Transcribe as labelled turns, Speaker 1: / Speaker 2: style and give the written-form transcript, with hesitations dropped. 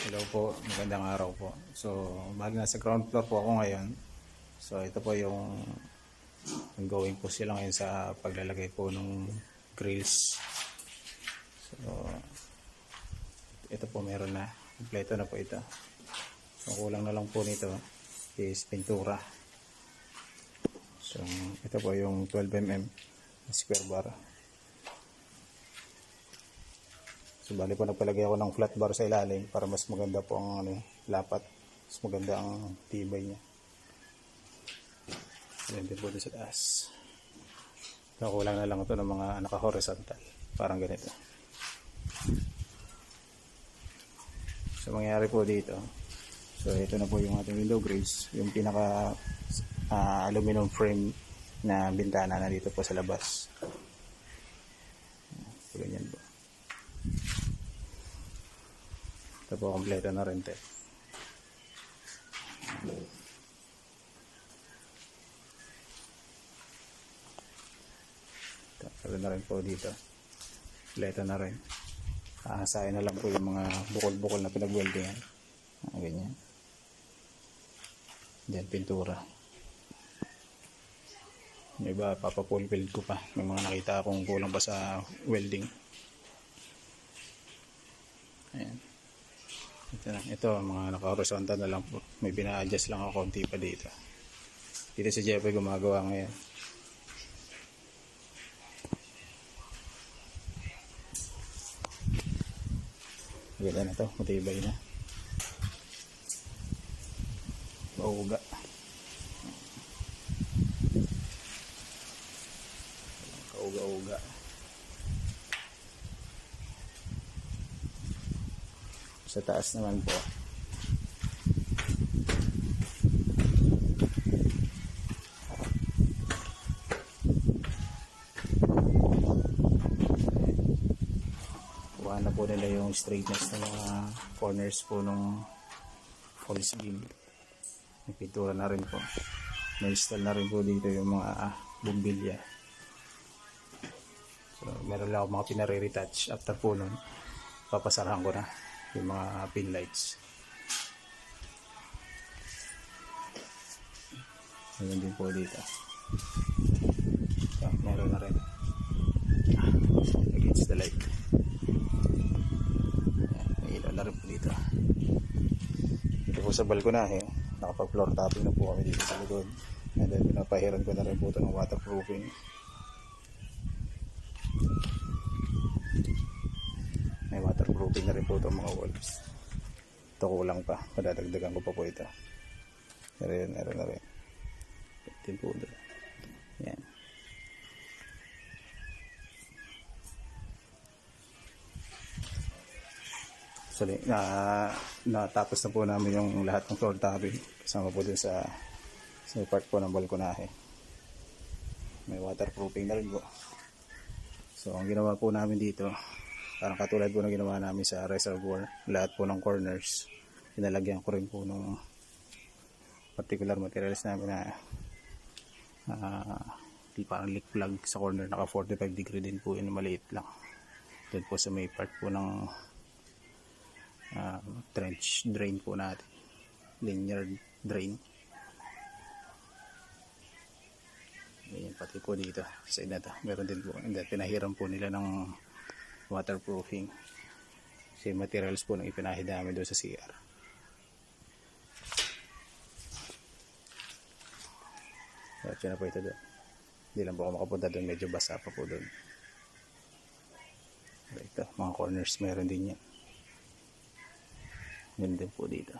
Speaker 1: Hello po, magandang araw po. So, bali nasa ground floor po ako ngayon. So, ito po yung ongoing po sila ngayon sa paglalagay po ng grills. So, ito po meron na. Kompleto na po ito. So, kulang na lang po nito is pintura. So, ito po yung 12mm square bar. So, bali po nagpalagay ako ng flat bar sa ilalim para mas maganda po ang lapat. Mas maganda ang tibay niya. Yan din po doon sa taas. Nakulang na lang ito ng mga naka-horizontal. Parang ganito. So, mangyayari po dito. So, ito na po yung ating window grills. Yung pinaka aluminum frame na bintana na dito po sa labas. So, ganyan po. Ito po, kompleto na rin ito. Ito na rin po dito. Kompleto na rin. Ahasahin na lang po yung mga bukol-bukol na pinag-weldingan. Ganyan. Diyan, pintura. Yung iba, papapulpil ko pa. May mga nakita akong kulang pa sa welding. Ayan. Ito mga naka-horizontal na lang po. May bina-adjust lang ako konti pa dito. Dito si Jeffrey gumagawa ngayon. Ganda na to, matibay na. Mauga. Kauga-uga. Sa taas naman po. Kuha na po nila yung straightness ng mga corners po ng false beam. May pintura na rin po. May install na rin po dito yung mga bumbilya. So, meron lang ako mga pinare-retouch. After po nun, papasarahan ko na yung mga pin lights. Ayan din po dito. So, meron na rin against the light. Ayan, may ilaw na rin po dito. Dito po sa balkonahe, nakapag floor topping na po kami dito sa likod. And then pinapahiran ko na rin po ito ng waterproofing. May waterproofing na rin po itong mga walls. Ito kulang pa. Padadagdagan ko pa po ito. Meron na rin. Ito po doon. Yan. So, natapos na po namin yung lahat ng floor topping. Kasama po dun sa part po ng balkonahe. May waterproofing na rin po. So, ang ginawa po namin dito, parang katulad po na ginawa namin sa reservoir, lahat po ng corners pinalagyan ko rin po ng particular materials namin na parang leak plug sa corner, naka 45 degree din po yun, maliit lang doon po sa may part po ng trench drain po natin, linear drain. Ayan, pati po dito sa side na to meron din po, and then pinahiram po nila ng waterproofing. Kasi materials po na ipinahid namin doon sa CR. At yun na po ito doon. Hindi lang po ako makapunta doon. Medyo basa pa po doon. Ito, mga corners meron din yan. Yun din po dito.